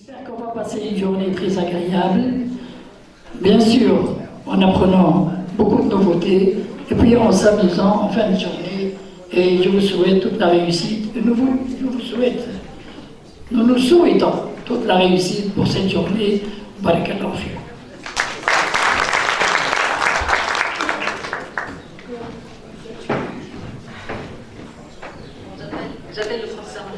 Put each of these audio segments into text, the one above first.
J'espère qu'on va passer une journée très agréable, bien sûr en apprenant beaucoup de nouveautés et puis en s'amusant en fin de journée. Et je vous souhaite toute la réussite. Nous nous souhaitons toute la réussite pour cette journée. Barakallahu fiik. J'appelle le professeur Mohamed.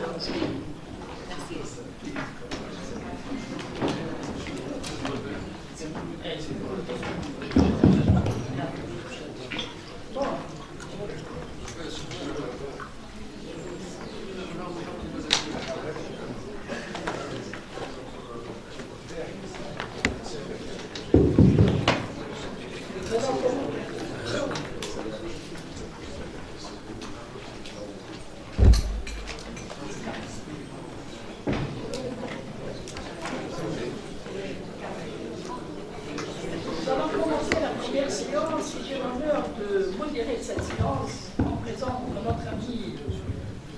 J'ai l'honneur de modérer cette séance en présence de notre ami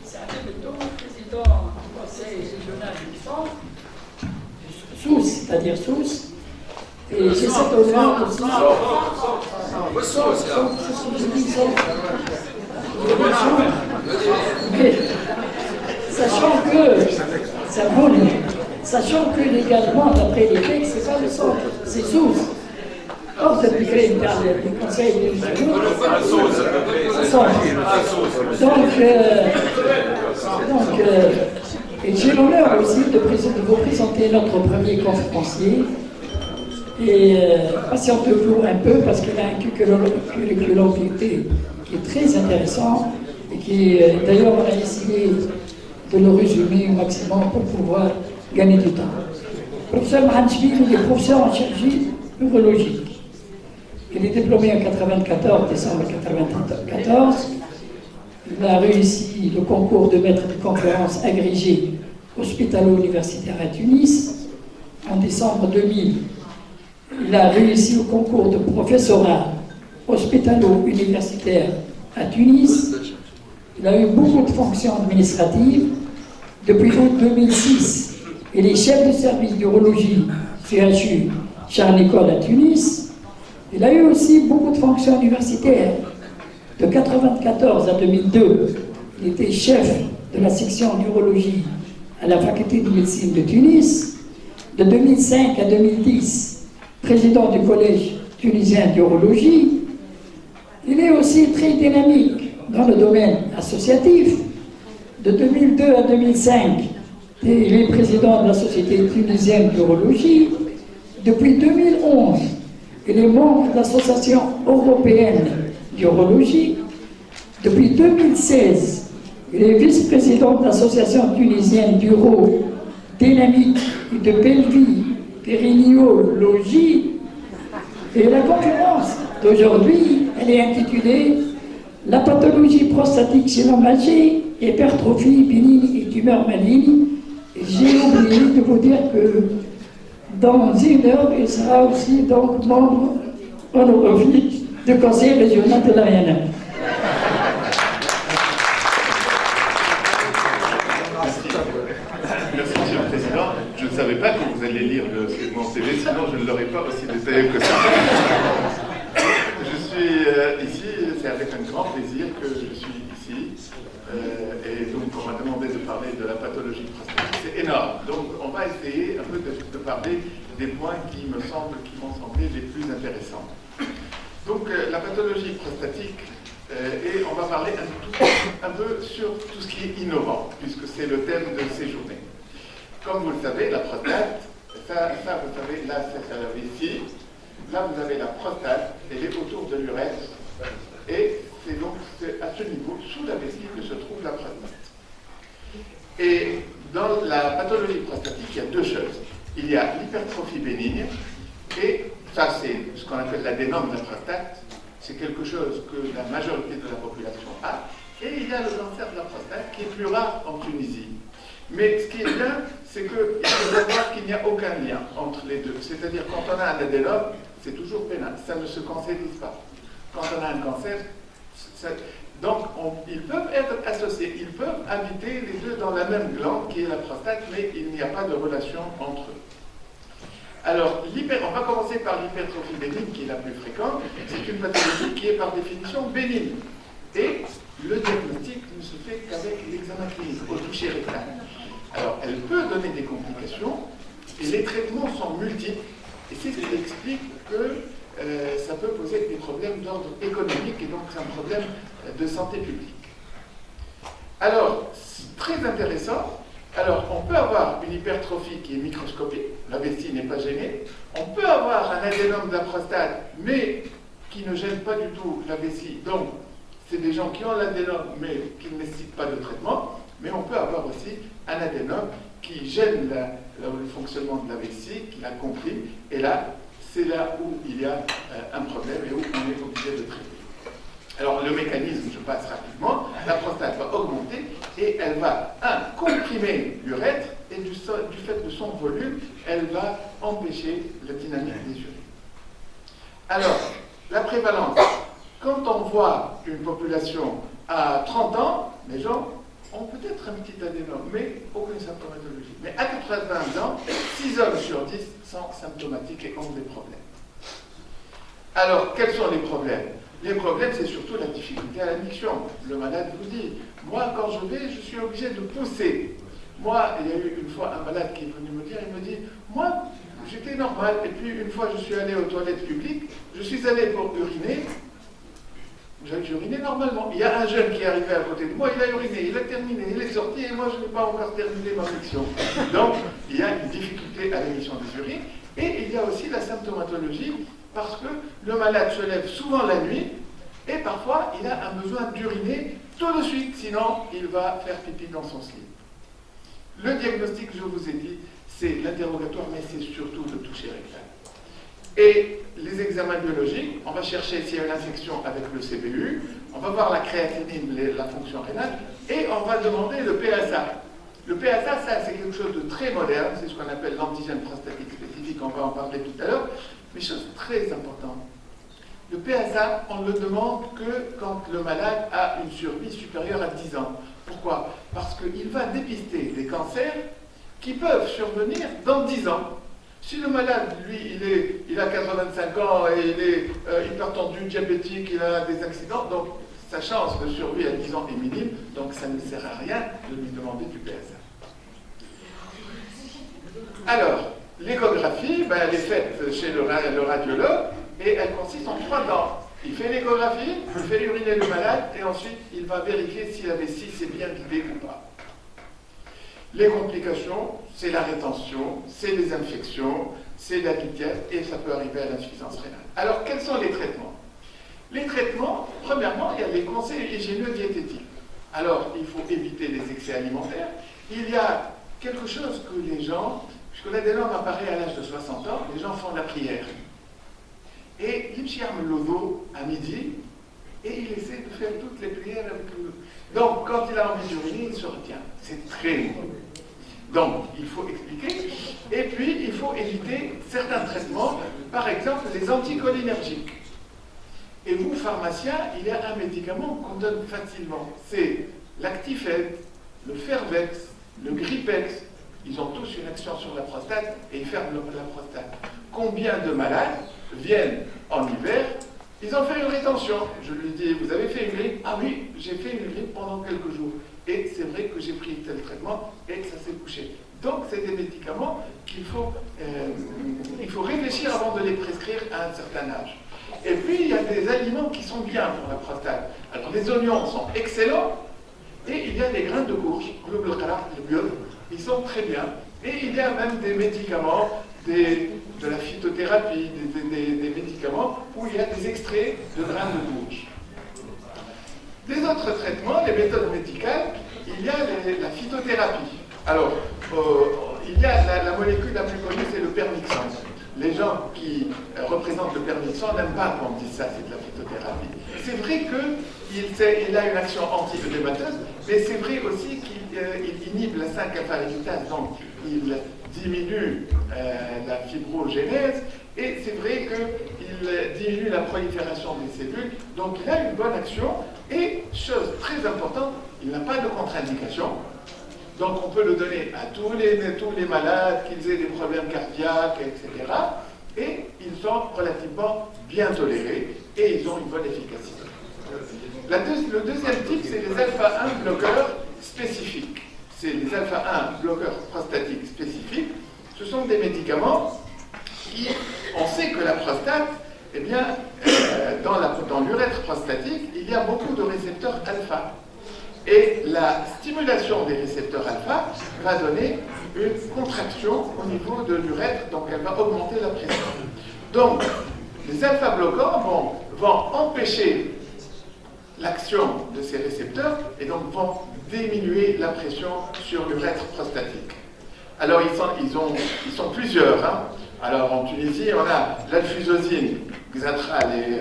Saïd Beto, président du Conseil régional du centre, Sousse, c'est-à-dire Sousse. Et j'ai cet honneur aussi. Sachant que légalement, d'après les textes, c'est pas le centre, c'est Sousse. Or, c'est le conseil régional. Donc, et j'ai l'honneur aussi de vous présenter notre premier conférencier. Et patientez-vous un peu parce qu'il a un curriculum vitae qui est très intéressant et qui, d'ailleurs, on a essayé de le résumer au maximum pour pouvoir gagner du temps. Le professeur Mohamed Chbib, il est professeur en chirurgie urologique. Il est diplômé en 94, décembre 1994. Il a réussi le concours de maître de conférence agrégé hospitalo-universitaire à Tunis en décembre 2000. Il a réussi au concours de professorat hospitalo-universitaire à Tunis. Il a eu beaucoup de fonctions administratives. Depuis août 2006, il est chef de service d'urologie CHU Charles-Nicolle à Tunis. Il a eu aussi beaucoup de fonctions universitaires. De 1994 à 2002, il était chef de la section d'urologie à la faculté de médecine de Tunis. De 2005 à 2010, président du collège tunisien d'urologie. Il est aussi très dynamique dans le domaine associatif. De 2002 à 2005, il est président de la Société tunisienne d'urologie. Depuis 2011, il est membre de l'Association européenne d'urologie. Depuis 2016, il est vice-président de l'Association tunisienne d'uro-dynamique et de pelvie-périnéologie. Et la conférence d'aujourd'hui, elle est intitulée « La pathologie prostatique cénomasée, hypertrophie bénigne et tumeurs malignes ». J'ai oublié de vous dire que dans une heure, il sera aussi donc membre honorifique du Conseil régional de l'Ariana. Merci, Monsieur le Président. Je ne savais pas que vous alliez lire mon CV, sinon je ne l'aurais pas aussi détaillé que ça. Je suis ici, c'est avec un grand plaisir que je suis ici. Et donc, on m'a demandé de parler de la pathologie prostatique. C'est énorme. Donc, on va essayer un peu de parler des points qui m'ont semblé les plus intéressants. Donc, la pathologie prostatique, et on va parler un peu sur tout ce qui est innovant, puisque c'est le thème de ces journées. Comme vous le savez, la prostate, ça vous savez, là, c'est la vessie. Là, vous avez la prostate, elle est autour de l'urètre. Et c'est donc à ce niveau, sous la vessie, que se trouve la prostate. Et dans la pathologie prostatique, il y a deux choses. Il y a l'hypertrophie bénigne, et ça c'est ce qu'on appelle l'adénome de la prostate. C'est quelque chose que la majorité de la population a. Et il y a le cancer de la prostate, qui est plus rare en Tunisie. Mais ce qui est bien, c'est qu'il faut savoir qu'il n'y a aucun lien entre les deux. C'est-à-dire, quand on a un adénome, c'est toujours bénin, ça ne se cancérise pas. Quand on a un cancer, Donc, ils peuvent être associés, ils peuvent habiter les deux dans la même glande qui est la prostate, mais il n'y a pas de relation entre eux. Alors, on va commencer par l'hypertrophie bénigne, qui est la plus fréquente. C'est une pathologie qui est par définition bénigne. Et le diagnostic ne se fait qu'avec l'examen clinique, au toucher rectal. Alors, elle peut donner des complications, et les traitements sont multiples, et c'est ce qui explique que ça peut poser des problèmes d'ordre économique, et donc c'est un problème de santé publique. Alors, c'est très intéressant. Alors, on peut avoir une hypertrophie qui est microscopique, la vessie n'est pas gênée. On peut avoir un adénome de la prostate, mais qui ne gêne pas du tout la vessie. Donc, c'est des gens qui ont l'adénome, mais qui ne nécessitent pas de traitement. Mais on peut avoir aussi un adénome qui gêne le fonctionnement de la vessie, qui la comprime. Et là, c'est là où il y a un problème et où on est obligé de traiter. Alors, le mécanisme, je passe rapidement, la prostate va augmenter et elle va, comprimer l'urètre et du fait de son volume, elle va empêcher la dynamique des urines. Alors, la prévalence, quand on voit une population à 30 ans, les gens ont peut-être un petit adénome, mais aucune symptomatologie. Mais à 80 ans, 6 hommes sur 10 sont symptomatiques et ont des problèmes. Alors, quels sont les problèmes? Les problèmes, c'est surtout la difficulté à l'admission. Le malade vous dit, moi, quand je suis obligé de pousser. Moi, il y a eu une fois un malade qui est venu me dire, il me dit, moi, j'étais normal, et puis une fois, je suis allé aux toilettes publiques, je suis allé pour uriner, j'ai uriné normalement. Il y a un jeune qui est arrivé à côté de moi, il a uriné, il a terminé, il est sorti, et moi, je n'ai pas encore terminé ma mission. Donc, il y a une difficulté à l'émission des urines, et il y a aussi la symptomatologie, parce que le malade se lève souvent la nuit et parfois il a un besoin d'uriner tout de suite, sinon il va faire pipi dans son slip. Le diagnostic, je vous ai dit, c'est l'interrogatoire, mais c'est surtout le toucher rectal. Et les examens biologiques, on va chercher s'il y a une infection avec le CBU, on va voir la créatinine, la fonction rénale, et on va demander le PSA. Le PSA, ça, c'est quelque chose de très moderne, c'est ce qu'on appelle l'antigène prostatique spécifique, on va en parler tout à l'heure. Mais chose très importante, le PSA, on ne le demande que quand le malade a une survie supérieure à 10 ans. Pourquoi? Parce qu'il va dépister des cancers qui peuvent survenir dans 10 ans. Si le malade, lui, il a 85 ans et il est hypertendu, diabétique, il a des accidents, donc sa chance de survie à 10 ans est minime, donc ça ne sert à rien de lui demander du PSA. Alors, l'échographie, elle est faite chez le radiologue et elle consiste en 3 temps. Il fait l'échographie, il fait uriner le malade et ensuite il va vérifier si la vessie s'est bien vidée ou pas. Les complications, c'est la rétention, c'est les infections, c'est la litière et ça peut arriver à l'insuffisance rénale. Alors, quels sont les traitements? Les traitements, premièrement, il y a les conseils hygiénieux diététiques. Alors, il faut éviter les excès alimentaires. Il y a quelque chose que les gens, puisque l'adénome apparaît à l'âge de 60 ans, les gens font la prière. Et il ferme le dos à midi, et il essaie de faire toutes les prières avec le... Donc, quand il a envie d'uriner, il se retient. C'est très mauvais. Donc, il faut expliquer. Et puis, il faut éviter certains traitements, par exemple les anticholinergiques. Et vous, pharmacien, il y a un médicament qu'on donne facilement. C'est l'Actifed, le Fervex, le Gripex. Ils ont tous une action sur la prostate et ils ferment la prostate. Combien de malades viennent en hiver, ils ont fait une rétention. Je lui dis, vous avez fait une grippe? Ah oui, j'ai fait une grippe pendant quelques jours. Et c'est vrai que j'ai pris tel traitement et que ça s'est couché. Donc, c'est des médicaments qu'il faut réfléchir avant de les prescrire à un certain âge. Et puis, il y a des aliments qui sont bien pour la prostate. Alors, les oignons sont excellents et il y a des grains de courge, le blocalard, le biol, ils sont très bien. Et il y a même des médicaments, de la phytothérapie, des médicaments où il y a des extraits de grains de courge. Des autres traitements, les méthodes médicales, il y a la phytothérapie. Alors, il y a la molécule la plus connue, c'est le permixan. Les gens qui représentent le permixan n'aiment pas qu'on dise ça, c'est de la phytothérapie. C'est vrai qu'il a une action anti-œdémateuse, mais c'est vrai aussi qu'il inhibe la 5-alpha-réductase, donc il diminue la fibrogénèse, et c'est vrai qu'il diminue la prolifération des cellules, donc il a une bonne action, Et, chose très importante, il n'a pas de contre-indication. Donc on peut le donner à tous les malades, qu'ils aient des problèmes cardiaques, etc. Et ils sont relativement bien tolérés et ils ont une bonne efficacité. Le deuxième type, c'est les alpha-1 bloqueurs spécifiques. C'est les alpha-1 bloqueurs prostatiques spécifiques. Ce sont des médicaments qui, on sait que la prostate, eh bien, dans l'urètre prostatique, il y a beaucoup de récepteurs alpha. Et la stimulation des récepteurs alpha va donner une contraction au niveau de l'urètre, donc elle va augmenter la pression. Donc, les alpha-bloquants vont empêcher l'action de ces récepteurs et donc vont diminuer la pression sur l'urètre prostatique. Alors, ils sont plusieurs. Hein. Alors, en Tunisie, on a l'alfusosine, Xatral et...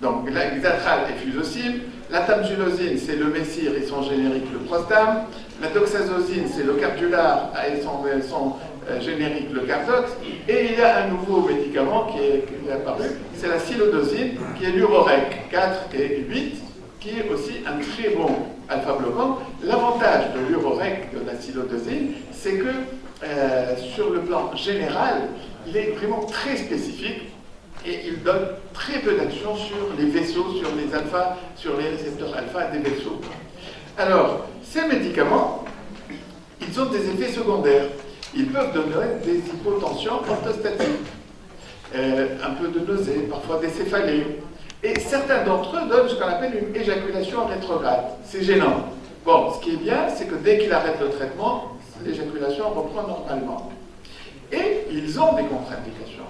Donc, la Xatral et Fusosine. La tamsulosine, c'est le Messire et son générique, le Prostam. La doxazosine, c'est le Cardular et son générique, le Cardox. Et il y a un nouveau médicament qui est apparu, c'est la silodosine, qui est l'Urorec 4 et 8, qui est aussi un très bon alpha-bloquant. L'avantage de l'Urorec, de la silodosine, c'est que sur le plan général, il est vraiment très spécifique et il donne très peu d'action sur les vaisseaux, sur les récepteurs alpha des vaisseaux. Alors, ces médicaments, ils ont des effets secondaires. Ils peuvent donner des hypotensions orthostatiques, un peu de nausée, parfois des céphalées. Et certains d'entre eux donnent ce qu'on appelle une éjaculation rétrograde. C'est gênant. Bon, ce qui est bien, c'est que dès qu'il arrête le traitement, l'éjaculation reprend normalement. Et ils ont des contre-indications.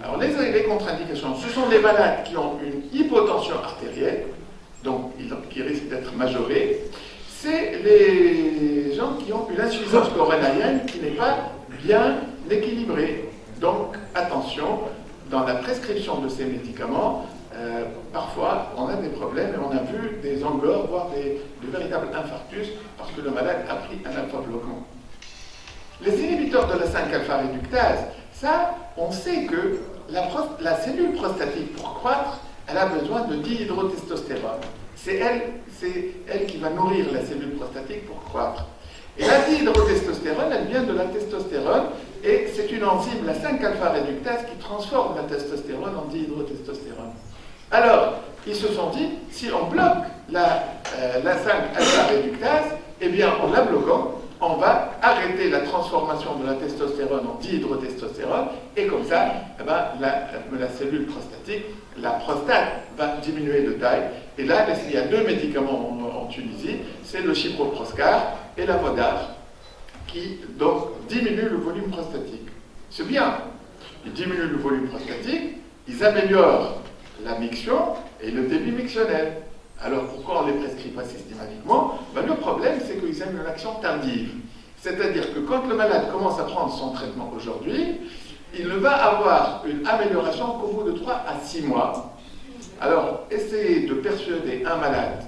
Alors, les contre-indications, ce sont des malades qui ont une hypotension artérielle, donc qui risquent d'être majorés. C'est les gens qui ont une insuffisance coronarienne qui n'est pas bien équilibrée. Donc, attention, dans la prescription de ces médicaments, parfois, on a des problèmes et on a vu des angores, voire des véritables infarctus, parce que le malade a pris un alpha-bloquant. Les inhibiteurs de la 5-alpha-réductase, ça, on sait que la cellule prostatique, pour croître, elle a besoin de dihydrotestostérone. C'est elle qui va nourrir la cellule prostatique pour croître. Et la dihydrotestostérone, elle vient de la testostérone, et c'est une enzyme, la 5-alpha-réductase, qui transforme la testostérone en dihydrotestostérone. Alors, ils se sont dit, si on bloque la 5-alpha-réductase, eh bien, en la bloquant, on va arrêter la transformation de la testostérone en dihydrotestostérone, et comme ça, eh ben, la cellule prostatique, la prostate, va diminuer de taille. Et là, il y a deux médicaments en Tunisie, c'est le Chyproproscar et la Vodar, qui donc diminuent le volume prostatique. C'est bien, ils diminuent le volume prostatique, ils améliorent la miction et le débit mictionnel. Alors pourquoi on ne les prescrit pas systématiquement? Ben, le problème, c'est qu'ils aiment une action tardive. C'est-à-dire que quand le malade commence à prendre son traitement aujourd'hui, il ne va avoir une amélioration qu'au bout de 3 à 6 mois. Alors, essayez de persuader un malade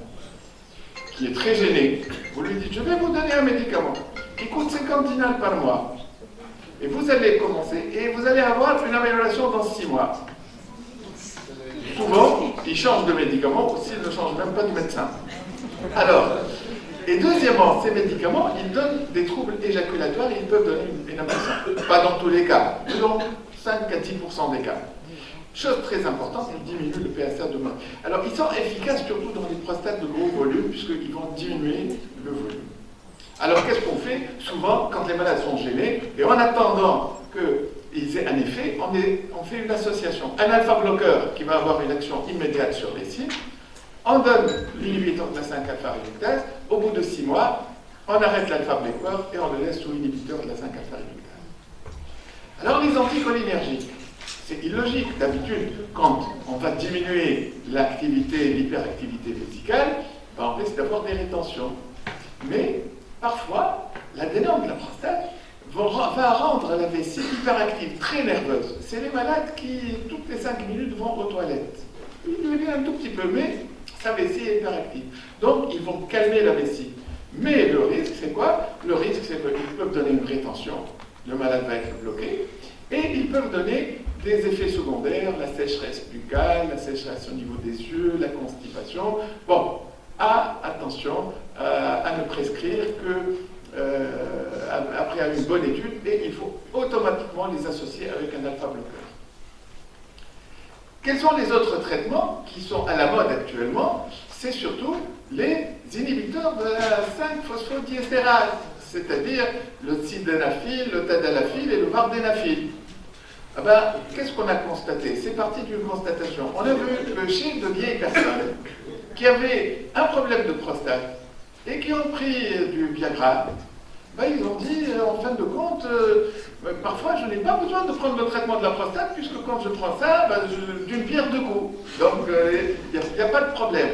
qui est très gêné. Vous lui dites, je vais vous donner un médicament qui coûte 50 dinars par mois. Et vous allez commencer, et vous allez avoir une amélioration dans 6 mois. Souvent, ils changent de médicament ou s'ils ne changent même pas de médecin. Alors, et deuxièmement, ces médicaments, ils donnent des troubles éjaculatoires et ils peuvent donner une impuissance. Pas dans tous les cas, mais dans 5 à 10% des cas. Chose très importante, ils diminuent le PSA de mort. Alors, ils sont efficaces surtout dans les prostates de gros volume, puisqu'ils vont diminuer le volume. Alors, qu'est-ce qu'on fait? Souvent, quand les malades sont gênés, et en attendant qu'ils aient un effet, on fait une association. Un alpha-bloqueur qui va avoir une action immédiate sur les cibles, on donne l'inhibiteur de la 5-alpha-réductase, au bout de 6 mois, on arrête l'alpha-bloqueur et on le laisse sous inhibiteur de la 5-alpha-réductase. Alors, les anticholinergiques, c'est illogique. D'habitude, quand on va diminuer l'activité, l'hyperactivité vésicale, ben, on risque d'avoir des rétentions. Mais, parfois, l'adénome de la prostate va rendre la vessie hyperactive, très nerveuse. C'est les malades qui, toutes les 5 minutes, vont aux toilettes. Il lui un tout petit peu, mais sa vessie est hyperactive. Donc, ils vont calmer la vessie. Mais le risque, c'est quoi? Le risque, c'est qu'ils peuvent donner une rétention. Le malade va être bloqué. Et ils peuvent donner des effets secondaires, la sécheresse buccale, la sécheresse au niveau des yeux, la constipation. Bon, attention à ne prescrire que après une bonne étude, et il faut automatiquement les associer avec un alpha-bloqueur. Quels sont les autres traitements qui sont à la mode actuellement? C'est surtout les inhibiteurs de la 5-phosphodiestérase, c'est-à-dire le sildenafil, le tadalafil et le vardenafil. Ah ben, qu'est-ce qu'on a constaté? C'est parti d'une constatation. On a vu que chez de vieilles personnes qui avaient un problème de prostate et qui ont pris du Viagra, ben, ils ont dit, en fin de compte, parfois je n'ai pas besoin de prendre le traitement de la prostate, puisque quand je prends ça, ben, d'une pierre deux coups. Donc, il n'y a pas de problème.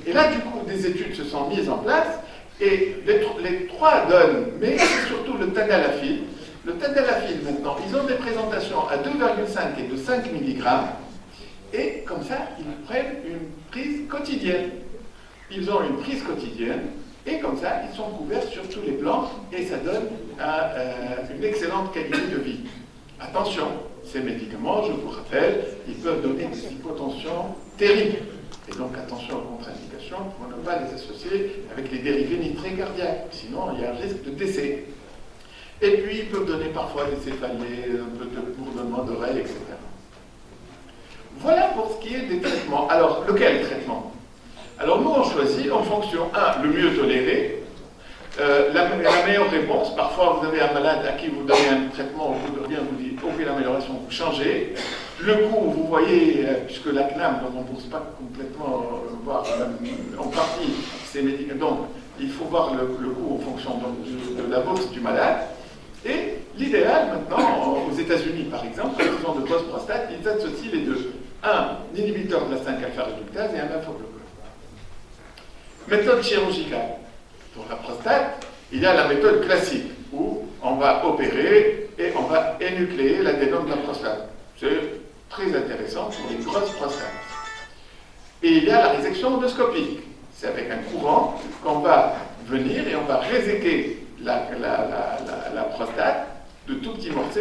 Et là, du coup, des études se sont mises en place, et les trois donnent, mais c'est surtout le tadalafil. Le tadalafil, maintenant, ils ont des présentations à 2,5 et de 5 mg, et comme ça, ils prennent une prise quotidienne. Ils ont une prise quotidienne, et comme ça, ils sont couverts sur tous les plans, et ça donne une excellente qualité de vie. Attention, ces médicaments, je vous rappelle, ils peuvent donner des hypotensions terribles. Et donc attention aux contre-indications pour ne pas les associer avec les dérivés nitrés cardiaques, sinon il y a un risque de décès. Et puis ils peuvent donner parfois des céphalées, un peu de bourdonnement d'oreilles, etc. Voilà pour ce qui est des traitements. Alors, lequel traitement? Alors nous on choisit en fonction, le mieux toléré, la meilleure réponse. Parfois vous avez un malade à qui vous donnez un traitement, au bout de rien vous dites aucune amélioration, vous changez. Le coût, vous voyez, puisque la CNAM ne rembourse pas complètement, voire en partie ces médicaments, donc il faut voir le coût en fonction de la bourse du malade. Et l'idéal maintenant, aux États-Unis par exemple, quand ils ont de grosses prostates, ils associent les deux. Un inhibiteur de la 5-alpha-réductase et un alpha-bloqueur. Méthode chirurgicale. Pour la prostate, il y a la méthode classique, où on va opérer et on va énucléer l'adénome de la prostate. C'est très intéressant pour les grosses prostates. Et il y a la résection endoscopique. C'est avec un courant qu'on va venir et on va réséquer la prostate de tout petits morceaux,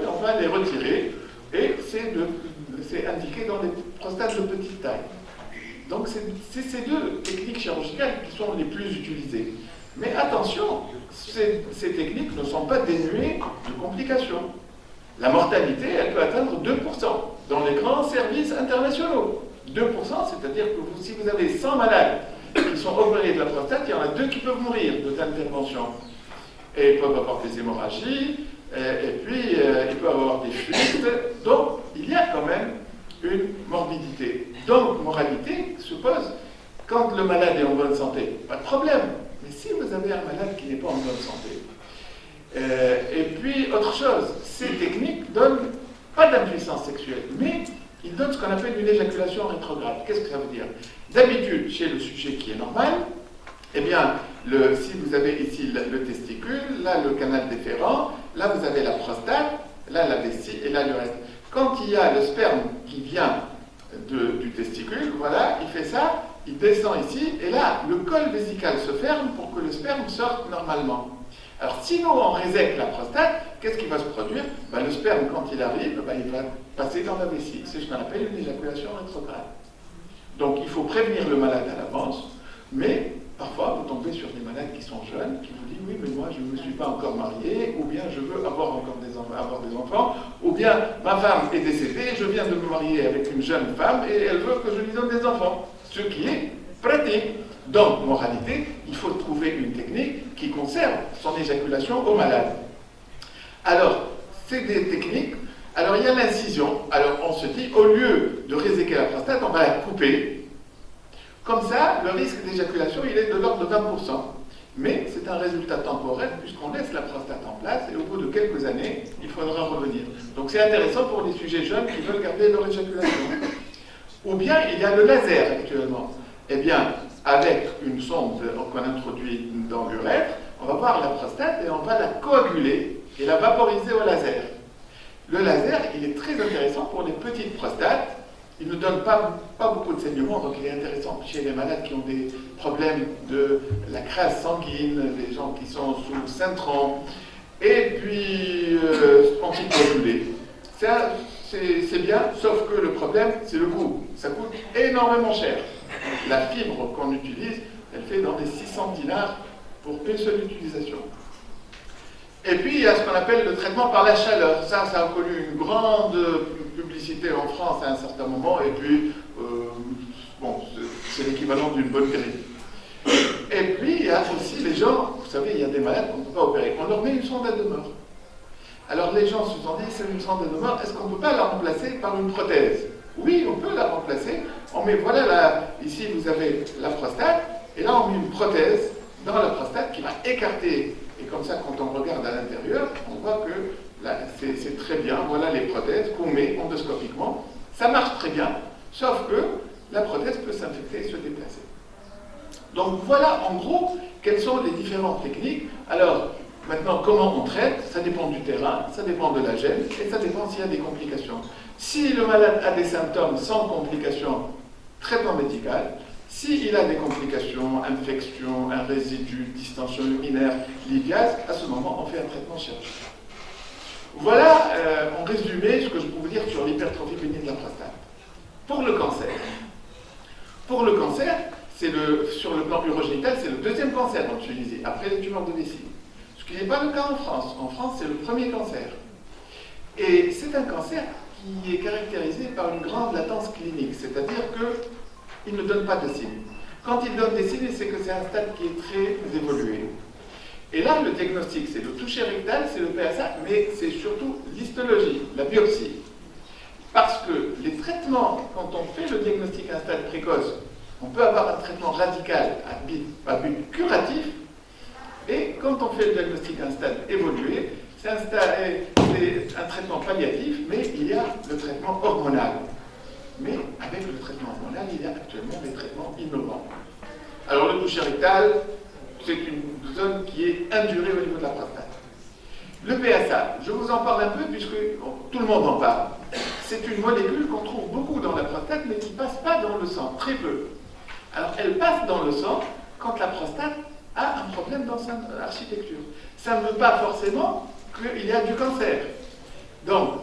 et on va les retirer. Et c'est indiqué dans les prostates de petite taille. Donc c'est ces deux techniques chirurgicales qui sont les plus utilisées. Mais attention, ces techniques ne sont pas dénuées de complications. La mortalité, elle peut atteindre 2% dans les grands services internationaux. 2%, c'est-à-dire que si vous avez 100 malades qui sont opérés de la prostate, il y en a 2 qui peuvent mourir de telle intervention. Et ils peuvent avoir des hémorragies, et puis ils peuvent avoir des fuites. Donc, il y a quand même une morbidité. Donc, moralité se pose quand le malade est en bonne santé. Pas de problème. Mais si vous avez un malade qui n'est pas en bonne santé, et puis, autre chose, ces techniques donnent pas d'impuissance sexuelle, mais ils donnent ce qu'on appelle une éjaculation rétrograde. Qu'est-ce que ça veut dire? D'habitude, chez le sujet qui est normal, eh bien, si vous avez ici le testicule, là le canal déférent, là vous avez la prostate, là la vessie et là l'urètre. Quand il y a le sperme qui vient du testicule, voilà, il fait ça, il descend ici, et là, le col vésical se ferme pour que le sperme sorte normalement. Alors, si nous, on résèque la prostate, qu'est-ce qui va se produire? Ben, le sperme, quand il arrive, ben, il va passer dans la vessie. C'est ce qu'on appelle une éjaculation rétrograde. Donc, il faut prévenir le malade à l'avance, mais parfois, vous tombez sur des malades qui sont jeunes, qui vous disent « Oui, mais moi, je ne me suis pas encore marié, ou bien je veux avoir des enfants, ou bien ma femme est décédée, je viens de me marier avec une jeune femme, et elle veut que je lui donne des enfants. » Ce qui est pratique. Donc, moralité, il faut trouver une technique qui conserve son éjaculation au malade. Alors, c'est des techniques. Alors, il y a l'incision. Alors, on se dit, au lieu de réséquer la prostate, on va la couper. Comme ça, le risque d'éjaculation, il est de l'ordre de 20%. Mais c'est un résultat temporaire, puisqu'on laisse la prostate en place, et au bout de quelques années, il faudra revenir. Donc, c'est intéressant pour les sujets jeunes qui veulent garder leur éjaculation. Ou bien, il y a le laser actuellement. Eh bien, avec une sonde qu'on introduit dans l'urètre, on va voir la prostate et on va la coaguler et la vaporiser au laser. Le laser, il est très intéressant pour les petites prostates. Il ne donne pas beaucoup de saignement, donc il est intéressant chez les malades qui ont des problèmes de la crasse sanguine, les gens qui sont sous Saint-Tron, et puis anticoagulés. c'est bien, sauf que le problème, c'est le coût. Ça coûte énormément cher. La fibre qu'on utilise, elle fait dans les 600 dinars pour une seule utilisation. Et puis, il y a ce qu'on appelle le traitement par la chaleur. Ça a connu une grande publicité en France à un certain moment, et puis, bon, c'est l'équivalent d'une bonne grippe. Et puis, il y a aussi les gens, vous savez, il y a des malades qu'on ne peut pas opérer. On leur met une sonde à demeure. Alors les gens se sont dit, c'est une sonde à demeure, est-ce qu'on ne peut pas la remplacer par une prothèse? Oui, on peut la remplacer. On met, voilà, ici vous avez la prostate, et là on met une prothèse dans la prostate qui va écarter. Et comme ça, quand on regarde à l'intérieur, on voit que c'est très bien. Voilà les prothèses qu'on met endoscopiquement. Ça marche très bien, sauf que la prothèse peut s'infecter et se déplacer. Donc voilà en gros quelles sont les différentes techniques. Alors maintenant, comment on traite? Ça dépend du terrain, ça dépend de la gêne et ça dépend s'il y a des complications. Si le malade a des symptômes sans complications, traitement médical. S'il a des complications, infection, un résidu, distension urinaire, l'idiase, à ce moment, on fait un traitement chirurgical. Voilà, en résumé, ce que je peux vous dire sur l'hypertrophie bénigne de la prostate. Pour le cancer, sur le plan urogénital, c'est le deuxième cancer en Tunisie, après les tumeurs de vessie. Ce qui n'est pas le cas en France. En France, c'est le premier cancer. Et c'est un cancer qui est caractérisé par une grande latence clinique, c'est-à-dire qu'il ne donne pas de signes. Quand il donne des signes, c'est que c'est un stade qui est très évolué. Et là, le diagnostic, c'est le toucher rectal, c'est le PSA, mais c'est surtout l'histologie, la biopsie. Parce que les traitements, quand on fait le diagnostic à un stade précoce, on peut avoir un traitement radical à but curatif, et quand on fait le diagnostic à un stade évolué, c'est un traitement palliatif, mais il y a le traitement hormonal. Mais avec le traitement hormonal, il y a actuellement des traitements innovants. Alors le toucher rectal, c'est une zone qui est indurée au niveau de la prostate. Le PSA, je vous en parle un peu puisque tout le monde en parle. C'est une molécule qu'on trouve beaucoup dans la prostate, mais qui ne passe pas dans le sang, très peu. Alors elle passe dans le sang quand la prostate a un problème dans son architecture. Ça ne veut pas forcément qu'il y a du cancer. Donc,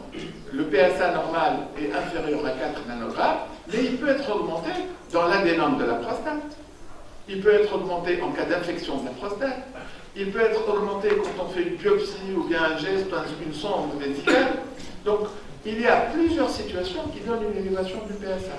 le PSA normal est inférieur à 4 nanogrammes, mais il peut être augmenté dans l'adénome de la prostate. Il peut être augmenté en cas d'infection de la prostate. Il peut être augmenté quand on fait une biopsie ou bien un geste, une sonde vésicale. Donc, il y a plusieurs situations qui donnent une élévation du PSA.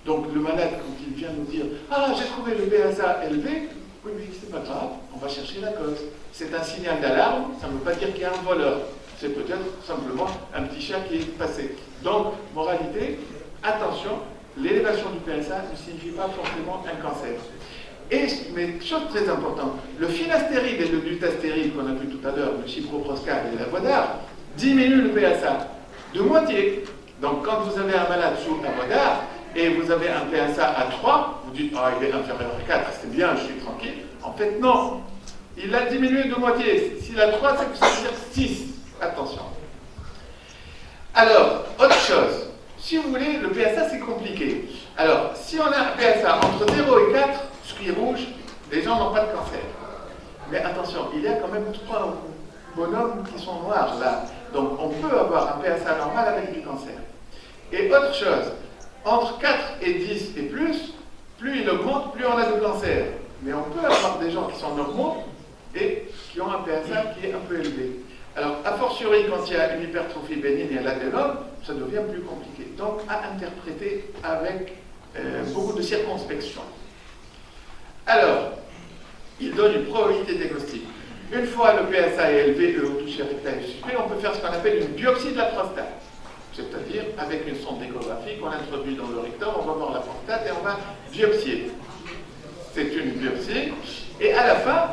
Donc, le malade, quand il vient nous dire « Ah, j'ai trouvé le PSA élevé », oui, mais c'est pas grave, on va chercher la cause. C'est un signal d'alarme, ça ne veut pas dire qu'il y a un voleur. C'est peut-être simplement un petit chat qui est passé. Donc, moralité, attention, l'élévation du PSA ne signifie pas forcément un cancer. Mais chose très importante, le finastéride et le dutastéride qu'on a vu tout à l'heure, le ciprofloxacin et l'avodart, diminuent le PSA de moitié. Donc, quand vous avez un malade sous l'avodart et vous avez un PSA à 3, vous dites « Ah, il est inférieur à 4, c'est bien, je suis tranquille ». En fait, non. Il l'a diminué de moitié. S'il a 3, ça veut dire 6. Attention. Alors, autre chose. Si vous voulez, le PSA, c'est compliqué. Alors, si on a un PSA entre 0 et 4, ce qui est rouge, les gens n'ont pas de cancer. Mais attention, il y a quand même 3 bonhommes qui sont noirs, là. Donc, on peut avoir un PSA normal avec du cancer. Et autre chose, entre 4 et 10 et plus il augmente, plus on a de cancer. Mais on peut avoir des gens qui sont normaux et qui ont un PSA qui est un peu élevé. Alors, a fortiori, quand il y a une hypertrophie bénigne et l'adénome, ça devient plus compliqué. Donc, à interpréter avec beaucoup de circonspection. Alors, il donne une probabilité diagnostique. Une fois le PSA est élevé, le toucher rectal est suspect, on peut faire ce qu'on appelle une biopsie de la prostate. C'est-à-dire, avec une sonde échographique, on introduit dans le rectum, on va voir la prostate et on va biopsier. C'est une biopsie. Et à la fin,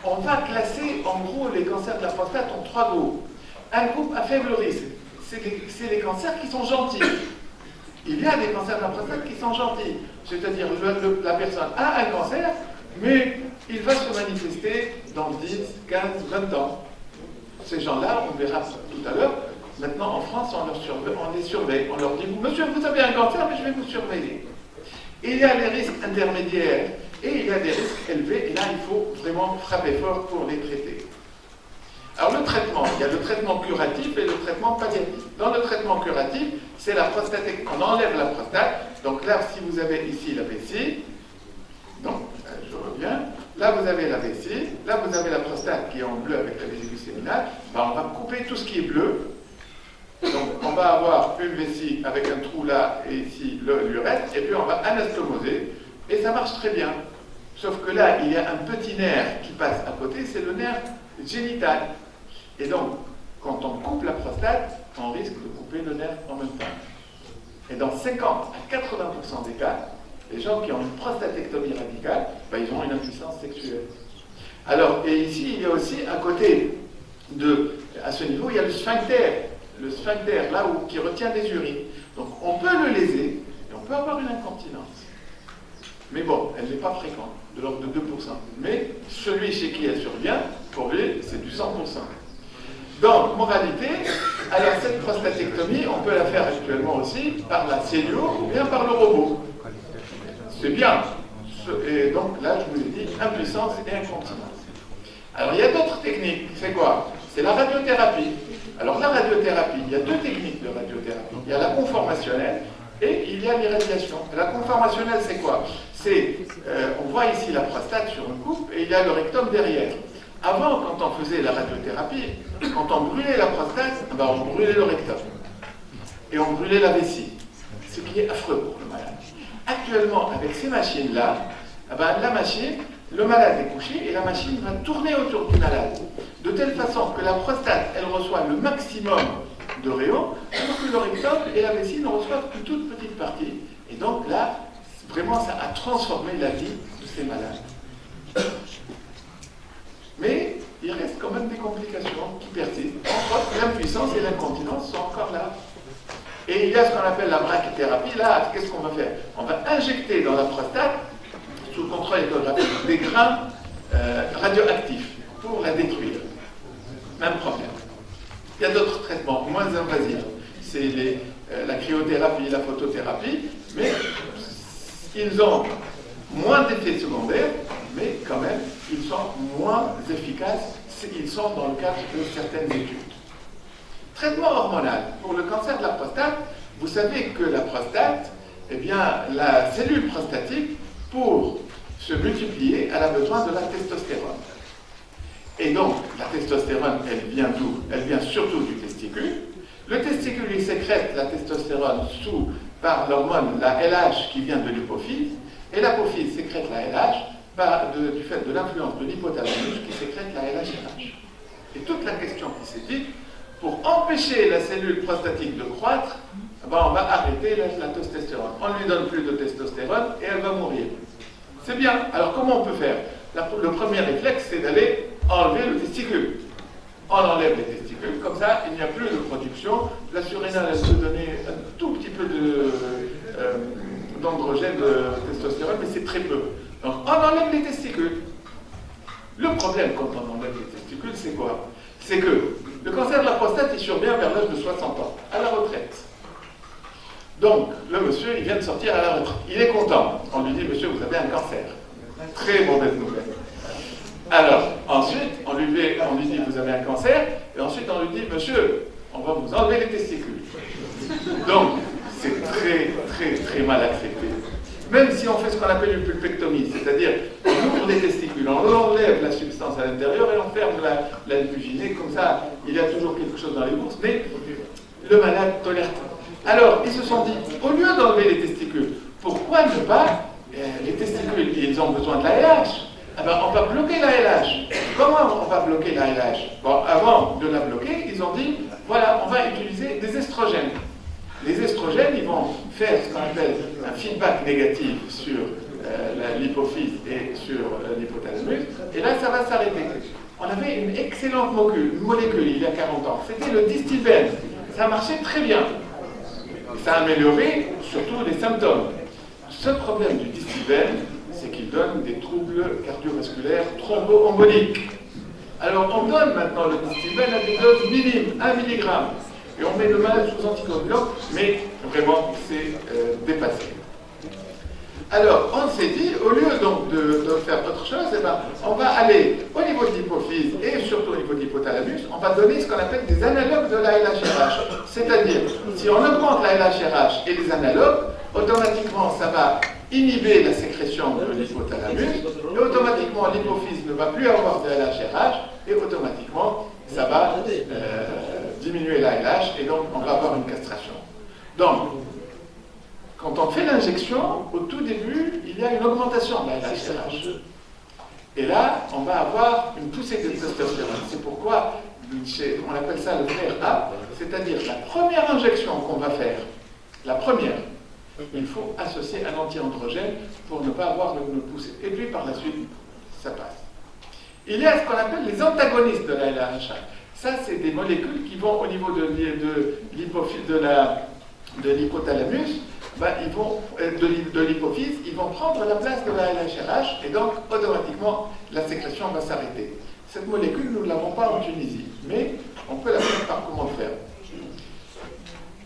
on va classer en gros les cancers de la prostate en 3 groupes. Un groupe à faible risque, c'est les cancers qui sont gentils. Il y a des cancers de la prostate qui sont gentils. C'est-à-dire la personne a un cancer, mais il va se manifester dans 10, 15, 20 ans. Ces gens-là, on verra tout à l'heure, maintenant en France, on les surveille. On leur dit, monsieur, vous avez un cancer, mais je vais vous surveiller. Et il y a les risques intermédiaires et il y a des risques élevés, et là, il faut vraiment frapper fort pour les traiter. Alors le traitement, il y a le traitement curatif et le traitement palliatif. Dans le traitement curatif, c'est la prostatectomie. On enlève la prostate. Donc là, si vous avez ici la vessie, donc je reviens. Là, vous avez la vessie. Là, vous avez la prostate qui est en bleu avec la vésicule séminale. Ben, on va couper tout ce qui est bleu. Donc on va avoir une vessie avec un trou là et ici l'urètre. Et puis on va anastomoser. Et ça marche très bien. Sauf que là, il y a un petit nerf qui passe à côté. C'est le nerf génital. Et donc, quand on coupe la prostate, on risque de couper le nerf en même temps. Et dans 50 à 80% des cas, les gens qui ont une prostatectomie radicale, ben, ils ont une impuissance sexuelle. Alors, et ici, il y a aussi, à côté à ce niveau, il y a le sphincter là qui retient des urines. Donc, on peut le léser et on peut avoir une incontinence. Mais bon, elle n'est pas fréquente, de l'ordre de 2%. Mais celui chez qui elle survient, pour lui, c'est du 100%. Donc, moralité, alors cette prostatectomie, on peut la faire actuellement aussi par la cellule ou bien par le robot. C'est bien. Et donc là, je vous ai dit impuissance et incontinence. Alors, il y a d'autres techniques. C'est quoi? C'est la radiothérapie. Alors, la radiothérapie, il y a deux techniques de radiothérapie. Il y a la conformationnelle et il y a l'irradiation. La conformationnelle, c'est quoi? On voit ici la prostate sur une coupe et il y a le rectum derrière. Avant, quand on faisait la radiothérapie, quand on brûlait la prostate, ben on brûlait le rectum. Et on brûlait la vessie. Ce qui est affreux pour le malade. Actuellement, avec ces machines-là, ben la machine, le malade est couché et la machine va tourner autour du malade. De telle façon que la prostate, elle reçoit le maximum de rayons, alors que le rectum et la vessie ne reçoivent qu'une toute petite partie. Et donc là, vraiment, ça a transformé la vie de ces malades. Mais il reste quand même des complications qui persistent. Entre autres, l'impuissance et l'incontinence sont encore là. Et il y a ce qu'on appelle la brachythérapie. Là, qu'est-ce qu'on va faire? On va injecter dans la prostate, sous contrôle échographique, des grains radioactifs pour la détruire. Même problème. Il y a d'autres traitements moins invasifs. C'est la cryothérapie, la photothérapie, mais ils ont moins d'effets secondaires, mais quand même, ils sont moins efficaces. Ils sont dans le cadre de certaines études. Traitement hormonal. Pour le cancer de la prostate, vous savez que la prostate, eh bien, la cellule prostatique, pour se multiplier, elle a besoin de la testostérone. Et donc, la testostérone, elle vient d'où? Elle vient surtout du testicule. Le testicule, il sécrète la testostérone par l'hormone, la LH, qui vient de l'hypophyse. Et l'apophyse sécrète la LH du fait de l'influence de l'hypothalamus qui sécrète la LHRH. Et toute la question qui s'est dite, pour empêcher la cellule prostatique de croître, ben on va arrêter la testostérone. On ne lui donne plus de testostérone et elle va mourir. C'est bien. Alors comment on peut faire? Le premier réflexe, c'est d'aller enlever le testicule. On enlève les testicules, comme ça, il n'y a plus de production. La surrénale, elle peut donner un tout petit peu d'androgène, de testostérone, mais c'est très peu. Donc, on enlève les testicules. Le problème quand on enlève les testicules, c'est quoi? C'est que le cancer de la prostate, il survient vers l'âge de 60 ans, à la retraite. Donc, le monsieur, il vient de sortir à la retraite. Il est content. On lui dit, monsieur, vous avez un cancer. Très mauvaise nouvelle. Alors, ensuite, on lui dit, vous avez un cancer, et ensuite, on lui dit, monsieur, on va vous enlever les testicules. Donc, c'est très, très, très mal accepté. Même si on fait ce qu'on appelle une pulpectomie, c'est-à-dire, on ouvre les testicules, on enlève la substance à l'intérieur et on ferme la vulginée, comme ça, il y a toujours quelque chose dans les bourses, mais le malade tolère tout. Alors, ils se sont dit, au lieu d'enlever les testicules, pourquoi ne pas, les testicules, ils ont besoin de la LH. Eh ben, on va bloquer la LH. Comment on va bloquer la LH? Bon, avant de la bloquer, ils ont dit, voilà, on va utiliser des estrogènes. Les estrogènes, ils vont faire ce qu'on appelle un feedback négatif sur l'hypophyse et sur l'hypothalamus, et là, ça va s'arrêter. On avait une excellente molécule il y a 40 ans, c'était le distilbène. Ça marchait très bien. Et ça a amélioré surtout les symptômes. Ce problème du distilbène, c'est qu'il donne des troubles cardiovasculaires thromboemboliques. Alors, on donne maintenant le distilbène à des doses minimes, 1 mg. Et on met le malade sous anticoagulant, mais vraiment, c'est dépassé. Alors, on s'est dit, au lieu donc de faire autre chose, eh ben, on va aller au niveau de l'hypophyse et surtout au niveau de l'hypothalamus, va donner ce qu'on appelle des analogues de la LHRH. C'est-à-dire, si on augmente la LHRH et les analogues, automatiquement, ça va inhiber la sécrétion de l'hypothalamus, et automatiquement, l'hypophyse ne va plus avoir de LHRH, et automatiquement, ça va diminuer la LH, et donc on va avoir une castration. Donc, quand on fait l'injection, au tout début, il y a une augmentation de la LHRH. Et là, on va avoir une poussée de testostérone. C'est pourquoi on appelle ça le flare up, c'est-à-dire la première injection qu'on va faire, la première, il faut associer un anti-androgène pour ne pas avoir une poussée. Et puis par la suite, ça passe. Il y a ce qu'on appelle les antagonistes de la LHRH. Ça, c'est des molécules qui vont au niveau de l'hypothalamus, de l'hypophyse, ils vont prendre la place de la LHRH et donc automatiquement la sécrétion va s'arrêter. Cette molécule, nous ne l'avons pas en Tunisie, mais on peut la faire par comment le faire.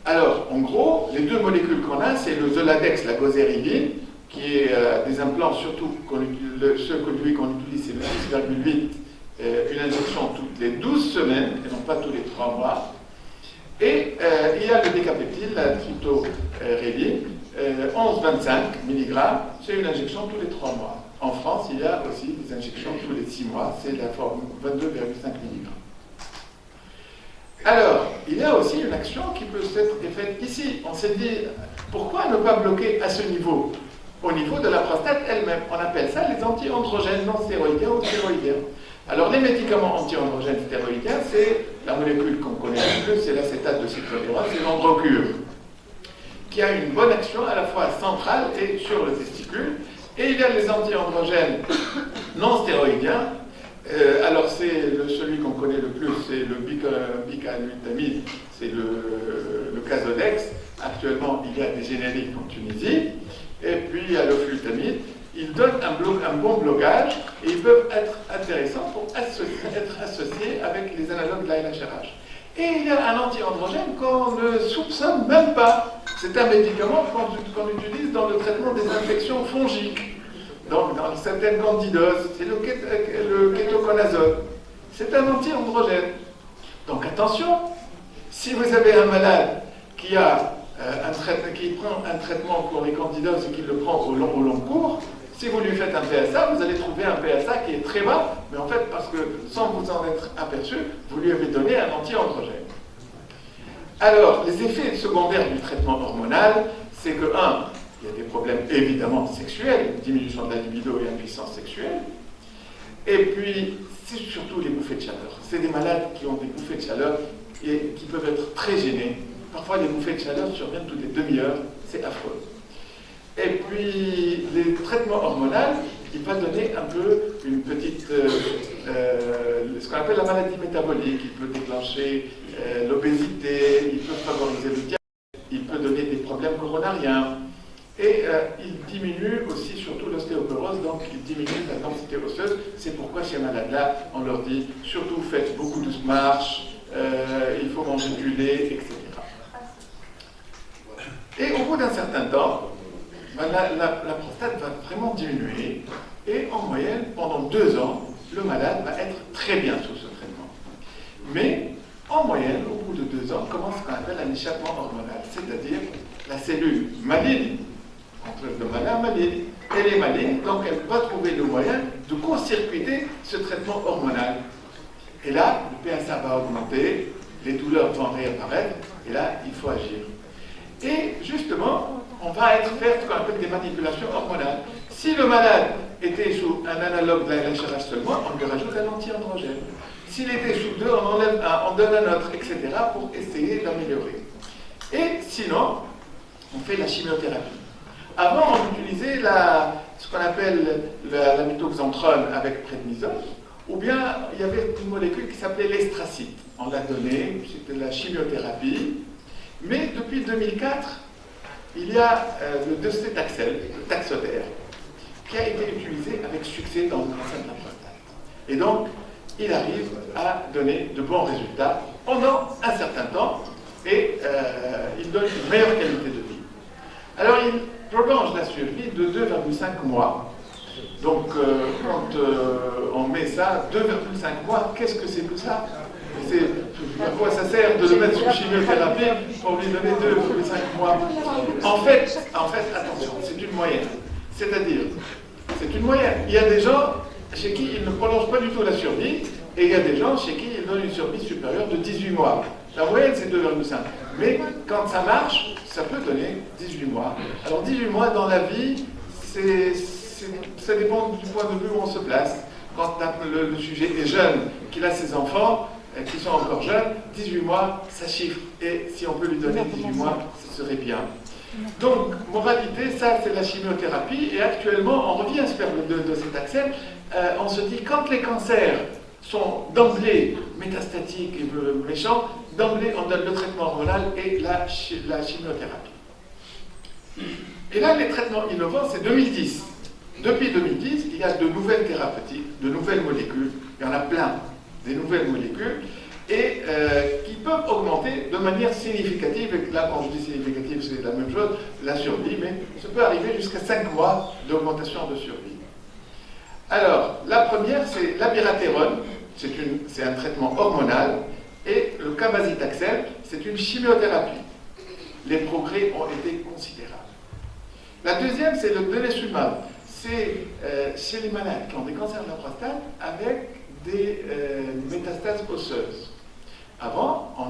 Alors, en gros, les deux molécules qu'on a, c'est le Zoladex, la gozerivine, qui est des implants, surtout celui qu'on utilise, c'est le 6,8, une injection toutes les 12 semaines, et non pas tous les 3 mois. Et il y a le décapeptyle, la triptorelline, 11,25 mg, c'est une injection tous les 3 mois. En France, il y a aussi des injections tous les 6 mois, c'est la forme 22,5 mg. Alors, il y a aussi une action qui peut être faite ici. On s'est dit, pourquoi ne pas bloquer à ce niveau, au niveau de la prostate elle-même? On appelle ça les anti-androgènes non stéroïdiens ou stéroïdiens. Alors, les médicaments anti-androgènes stéroïdiens, c'est la molécule qu'on connaît le plus, c'est l'acétate de cyclodérone, c'est l'androcure, qui a une bonne action à la fois centrale et sur le testicule. Et il y a les anti-androgènes non stéroïdiens. Alors, c'est celui qu'on connaît le plus, c'est le bicalutamide, c'est le Casodex. Actuellement, il y a des génériques en Tunisie. Et puis, il y a le flutamide. Ils donnent un bon blocage et ils peuvent être intéressants pour être associés avec les analogues de la LHRH. Et il y a un anti-androgène qu'on ne soupçonne même pas. C'est un médicament qu'on utilise dans le traitement des infections fongiques, donc dans certaines candidoses. C'est le kétoconazole. C'est un anti-androgène. Donc attention, si vous avez un malade qui prend un traitement pour les candidoses et qui le prend au long cours, si vous lui faites un PSA, vous allez trouver un PSA qui est très bas, mais en fait, parce que sans vous en être aperçu, vous lui avez donné un anti-androgène. Alors, les effets secondaires du traitement hormonal, c'est que, il y a des problèmes évidemment sexuels, diminution de la libido et impuissance sexuelle, et puis, c'est surtout les bouffées de chaleur. C'est des malades qui ont des bouffées de chaleur et qui peuvent être très gênés. Parfois, les bouffées de chaleur surviennent toutes les demi-heures, c'est affreux. Et puis, les traitements hormonaux, il va donner un peu une petite, ce qu'on appelle la maladie métabolique. Il peut déclencher l'obésité, il peut favoriser le diabète, il peut donner des problèmes coronariens. Et il diminue aussi surtout l'ostéoporose, donc il diminue la densité osseuse. C'est pourquoi ces malades-là, on leur dit, surtout faites beaucoup de marches, il faut manger du lait, etc. Et au bout d'un certain temps, la prostate va vraiment diminuer et en moyenne, pendant 2 ans, le malade va être très bien sous ce traitement. Mais en moyenne, au bout de 2 ans, commence ce qu'on appelle un échappement hormonal, c'est-à-dire la cellule maligne, entre le malin maligne, elle est maligne, donc elle va trouver le moyen de court-circuiter ce traitement hormonal. Et là, le PSA va augmenter, les douleurs vont réapparaître, et là, il faut agir. Et justement, on va faire ce qu'on appelle des manipulations hormonales. Si le malade était sous un analogue de la LHRH seulement, on lui rajoute un anti-androgène. S'il était sous 2, on enlève un, on donne un autre, etc. pour essayer d'améliorer. Et sinon, on fait la chimiothérapie. Avant, on utilisait ce qu'on appelle la méthoxantrone avec prednisone, ou bien il y avait une molécule qui s'appelait l'estracite. On l'a donnée, c'était de la chimiothérapie. Mais depuis 2004, il y a le docétaxel, le Taxotere, qui a été utilisé avec succès dans le cancer de la prostate. Et donc, il arrive à donner de bons résultats pendant un certain temps et il donne une meilleure qualité de vie. Alors, il prolonge la survie de 2,5 mois. Donc, quand on met ça, 2,5 mois, qu'est-ce que c'est que ça? À quoi ça sert de le mettre sous chimiothérapie pour lui donner 2 ou 5 mois? En fait, attention, c'est une moyenne. C'est-à-dire, c'est une moyenne. Il y a des gens chez qui il ne prolonge pas du tout la survie, et il y a des gens chez qui il donne une survie supérieure de 18 mois. La moyenne, c'est 2,5. Mais quand ça marche, ça peut donner 18 mois. Alors 18 mois dans la vie, ça dépend du point de vue où on se place. Quand le sujet est jeune, qu'il a ses enfants, qui sont encore jeunes, 18 mois, ça chiffre. Et si on peut lui donner 18 mois, ce serait bien. Donc, moralité, ça c'est la chimiothérapie. Et actuellement, on revient à ce faire de cet axe. On se dit, quand les cancers sont d'emblée métastatiques et méchants, d'emblée on donne le traitement hormonal et la chimiothérapie. Et là, les traitements innovants, c'est 2010. Depuis 2010, il y a de nouvelles thérapeutiques, de nouvelles molécules, il y en a plein, des nouvelles molécules, et qui peuvent augmenter de manière significative, et là quand je dis significative c'est la même chose, la survie, mais ça peut arriver jusqu'à 5 mois d'augmentation de survie. Alors, la première c'est l'abiraterone, c'est un traitement hormonal, et le cabazitaxel, c'est une chimiothérapie. Les progrès ont été considérables. La deuxième c'est le denosumab, c'est chez les malades qui ont des cancers de la prostate avec des métastases osseuses. Avant, on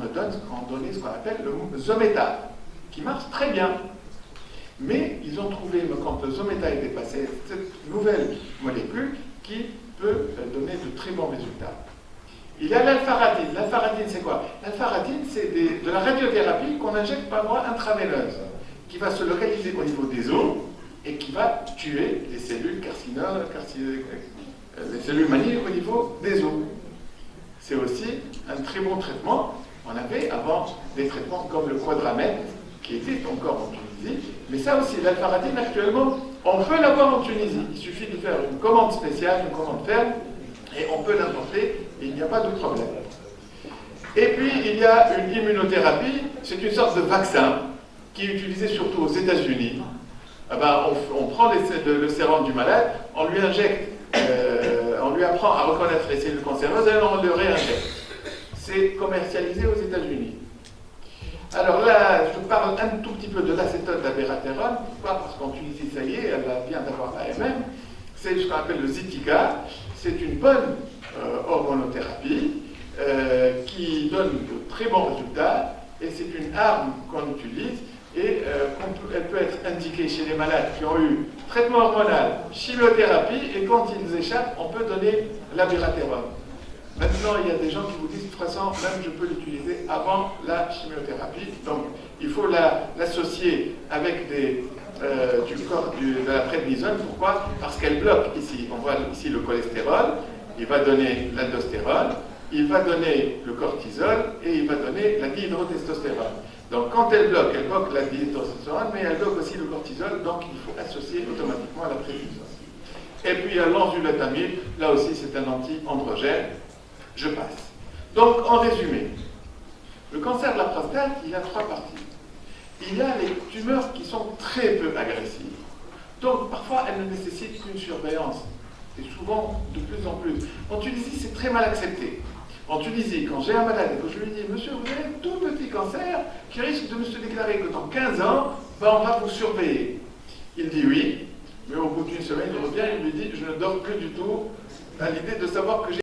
donnait ce qu'on appelle le Zometa, qui marche très bien. Mais ils ont trouvé, quand le Zometa est dépassé, cette nouvelle molécule qui peut donner de très bons résultats. Il y a l'alpharadine. L'alpharadine, c'est quoi? L'alpharadine, c'est de la radiothérapie qu'on injecte par voie intraveineuse, qui va se localiser au niveau des os et qui va tuer les cellules carcineuses, les cellules malignes au niveau des os. C'est aussi un très bon traitement. On avait avant des traitements comme le quadramètre, qui était encore en Tunisie, mais ça aussi, l'alpharadine actuellement, on peut l'avoir en Tunisie. Il suffit de faire une commande spéciale, une commande ferme, et on peut l'importer, et il n'y a pas de problème. Et puis, il y a une immunothérapie, c'est une sorte de vaccin qui est utilisé surtout aux États-Unis. On prend le sérum du malade, on lui injecte, on lui apprend à reconnaître les cellules cancéreuses et on le réinjecte. C'est commercialisé aux États-Unis. Alors là, je parle un tout petit peu de l'acétate d'abiraterone. Pourquoi? Parce qu'en Tunisie, ça y est, elle vient d'avoir l'AMM. C'est ce qu'on appelle le Zytiga. C'est une bonne hormonothérapie qui donne de très bons résultats et c'est une arme qu'on utilise et elle peut être indiquée chez les malades qui ont eu traitement hormonal, chimiothérapie et quand ils échappent, on peut donner l'abiraterone. Maintenant, il y a des gens qui vous disent de toute façon, même je peux l'utiliser avant la chimiothérapie. Donc, il faut l'associer avec de la prednisone. Pourquoi? Parce qu'elle bloque ici. On voit ici le cholestérol. Il va donner l'aldostérone. Il va donner le cortisol et il va donner la dihydrotestostérone. Donc, quand elle bloque la dihydrotestostérone, mais elle bloque aussi le cortisol. Donc, il faut associer automatiquement à la prednisone. Et puis, il y a l'enzulotamide. Là aussi, c'est un anti-androgène. Je passe. Donc, en résumé, le cancer de la prostate, il y a 3 parties. Il y a les tumeurs qui sont très peu agressives. Donc, parfois, elles ne nécessitent qu'une surveillance. Et souvent, de plus en plus. En Tunisie, c'est très mal accepté. En Tunisie, quand j'ai un malade et que je lui dis « Monsieur, vous avez un tout petit cancer qui risque de me se déclarer que dans 15 ans, on va vous surveiller. » Il dit oui, mais au bout d'une semaine, il revient et il lui dit « Je ne dors plus du tout à l'idée de savoir que j'ai